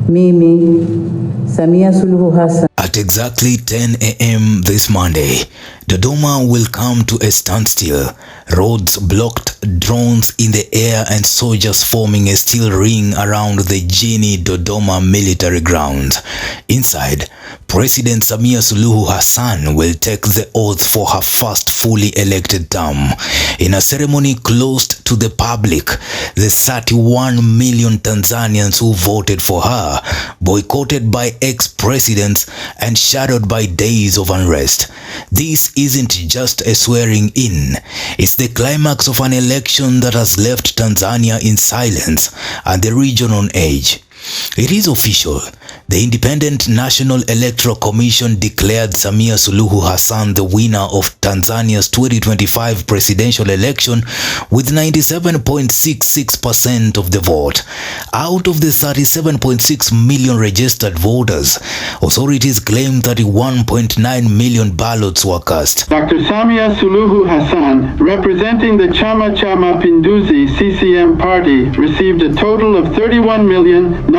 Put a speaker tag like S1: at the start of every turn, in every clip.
S1: Mimi, Samia Suluhu Hassan.
S2: At exactly 10 a.m. this Monday, Dodoma will come to a standstill. Roads blocked, drones in the air, and soldiers forming a steel ring around the Dodoma military grounds. Inside, President Samia Suluhu Hassan will take the oath for her first fully elected term. In a ceremony closed to the public, the 31 million Tanzanians who voted for her, boycotted by ex-presidents and shadowed by days of unrest. This isn't just a swearing in, it's the climax of an election that has left Tanzania in silence and the region on edge. It is official. The Independent National Electoral Commission declared Samia Suluhu Hassan the winner of Tanzania's 2025 presidential election with 97.66% of the vote. Out of the 37.6 million registered voters, authorities claim 31.9 million ballots were cast.
S3: Dr. Samia Suluhu Hassan, representing the Chama Cha Mapinduzi CCM party, received a total of 31,913,866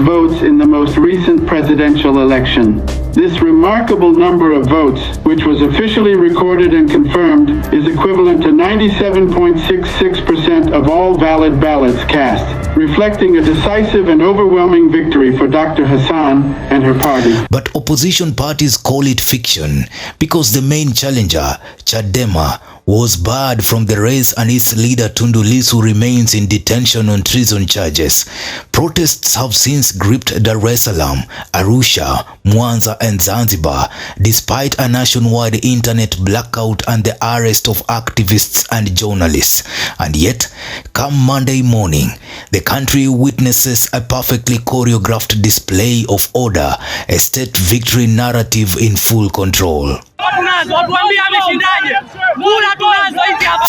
S3: votes in the most recent presidential election. This remarkable number of votes, which was officially recorded and confirmed, is equivalent to 97.66% of all valid ballots cast, reflecting a decisive and overwhelming victory for Dr. Hassan and her party.
S2: But opposition parties call it fiction because the main challenger, Chadema, was barred from the race and its leader Tundu Lissu remains in detention on treason charges. Protests have since gripped Dar es Salaam, Arusha, Mwanza and Zanzibar, despite a nationwide internet blackout and the arrest of activists and journalists. And yet, come Monday morning, the country witnesses a perfectly choreographed display of order, a state victory narrative in full control.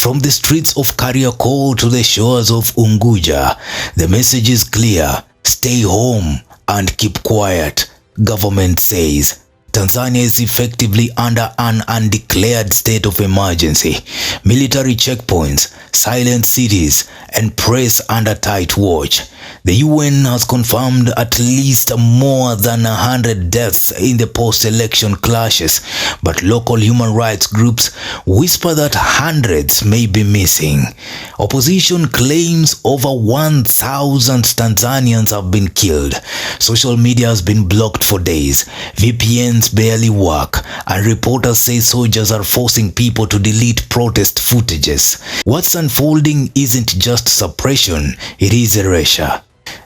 S2: From the streets of Kariakoo to the shores of Unguja, the message is clear: stay home and keep quiet, government says. Tanzania is effectively under an undeclared state of emergency. Military checkpoints, silent cities, and press under tight watch. The UN has confirmed at least more than 100 deaths in the post-election clashes, but local human rights groups whisper that hundreds may be missing. Opposition claims over 1,000 Tanzanians have been killed. Social media has been blocked for days. VPNs barely work, and reporters say soldiers are forcing people to delete protest footages. What's unfolding isn't just suppression, it is erasure.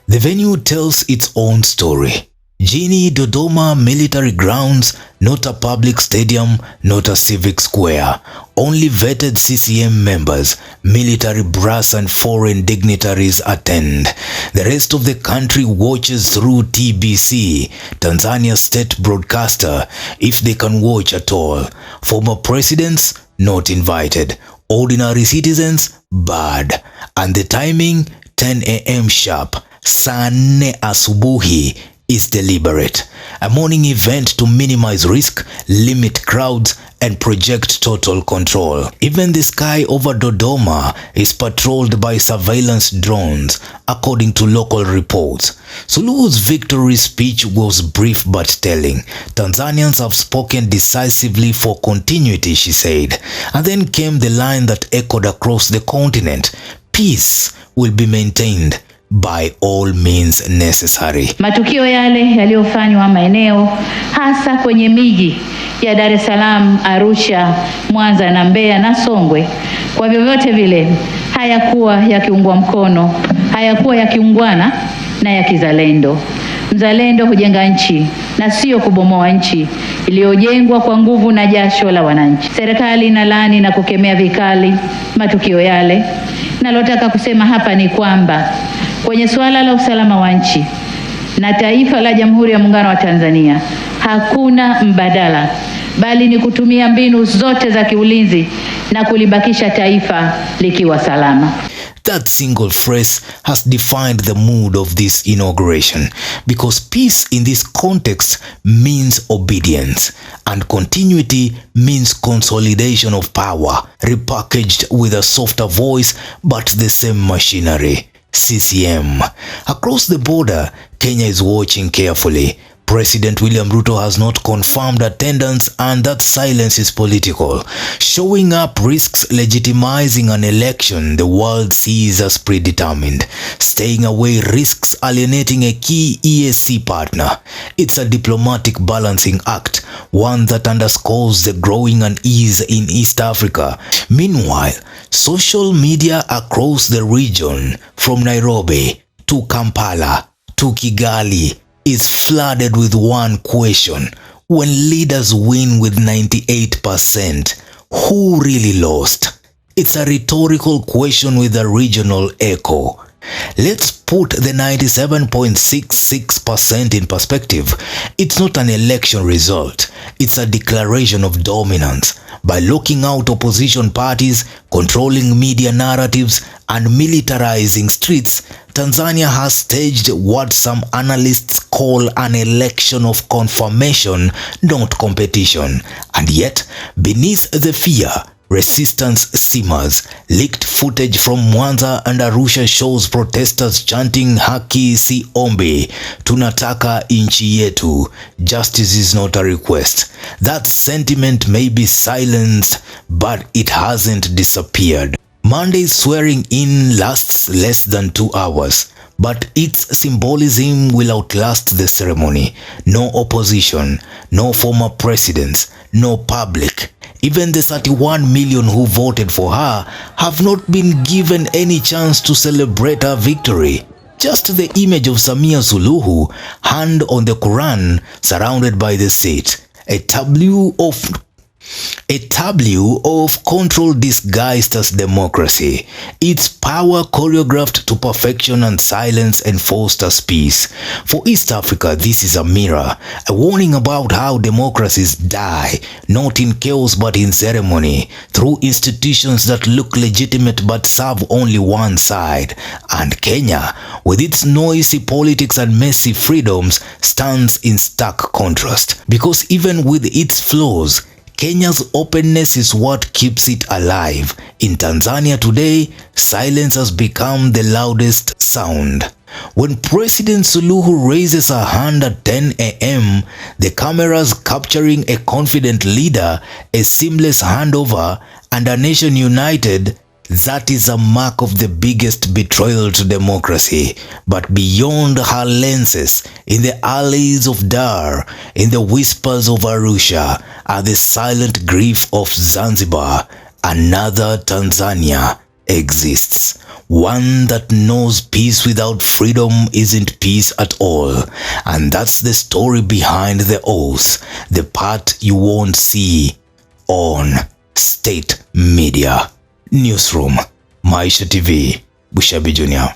S2: The venue tells its own story. Dodoma military grounds, not a public stadium, not a civic square. Only vetted CCM members, military brass and foreign dignitaries attend. The rest of the country watches through TBC, Tanzania's state broadcaster, if they can watch at all. Former presidents, not invited. Ordinary citizens, barred. And the timing, 10 a.m. sharp. Saa 4 asubuhi is deliberate. A morning event to minimize risk, limit crowds, and project total control. Even the sky over Dodoma is patrolled by surveillance drones, according to local reports. Suluhu's victory speech was brief but telling. Tanzanians have spoken decisively for continuity, she said. And then came the line that echoed across the continent: peace will be maintained by all means necessary.
S4: Matukio yale yaliyofanywa maeneo hasa kwenye miji ya Dar es Salaam, Arusha, Mwanza na Mbeya na Songwe, kwa vyovyote vile hayakuwa yakiungwa mkono, hayakuwa yakiungwana na ya kizalendo. Mzalendo hujenga nchi na sio kubomoa nchi iliyojengwa kwa nguvu na jasho la wananchi. Serikali inalaani na kukemea vikali matukio yale. Nalotaka kusema hapa ni kwamba kwenye suala la usalama wa nchi na taifa la Jamhuri ya Muungano wa Tanzania hakuna mbadala, bali ni kutumia mbinu zote za kiulinzi na kulibakisha taifa likiwa salama.
S2: That single phrase has defined the mood of this inauguration, because peace in this context means obedience, and continuity means consolidation of power, repackaged with a softer voice but the same machinery. CCM. Across the border, Kenya is watching carefully. President William Ruto has not confirmed attendance, and that silence is political. Showing up risks legitimizing an election the world sees as predetermined. Staying away risks alienating a key EAC partner. It's a diplomatic balancing act, one that underscores the growing unease in East Africa. Meanwhile, social media across the region, from Nairobi to Kampala to Kigali, is flooded with one question. When leaders win with 98%, who really lost? It's a rhetorical question with a regional echo. Let's put the 97.66% in perspective. It's not an election result. It's a declaration of dominance. By locking out opposition parties, controlling media narratives, and militarizing streets, Tanzania has staged what some analysts call an election of confirmation, not competition. And yet, beneath the fear, resistance simmers. Leaked footage from Mwanza and Arusha shows protesters chanting haki si ombi, tunataka inchi yetu. Justice is not a request. That sentiment may be silenced, but it hasn't disappeared. Monday's swearing in lasts less than 2 hours, but its symbolism will outlast the ceremony. No opposition, no former presidents, no public. Even the 31 million who voted for her have not been given any chance to celebrate her victory. Just the image of Samia Suluhu, hand on the Quran, surrounded by the seat. A tableau of control disguised as democracy. Its power choreographed to perfection and silence enforced as peace. For East Africa, this is a mirror, a warning about how democracies die, not in chaos but in ceremony, through institutions that look legitimate but serve only one side. And Kenya, with its noisy politics and messy freedoms, stands in stark contrast. Because even with its flaws, Kenya's openness is what keeps it alive. In Tanzania today, silence has become the loudest sound. When President Suluhu raises her hand at 10 a.m., the cameras capturing a confident leader, a seamless handover, and a nation united. That is a mark of the biggest betrayal to democracy. But beyond her lenses, in the alleys of Dar, in the whispers of Arusha, are the silent grief of Zanzibar. Another Tanzania exists. One that knows peace without freedom isn't peace at all. And that's the story behind the oath, the part you won't see on state media. Newsroom, Maisha TV, Bushabi Jr.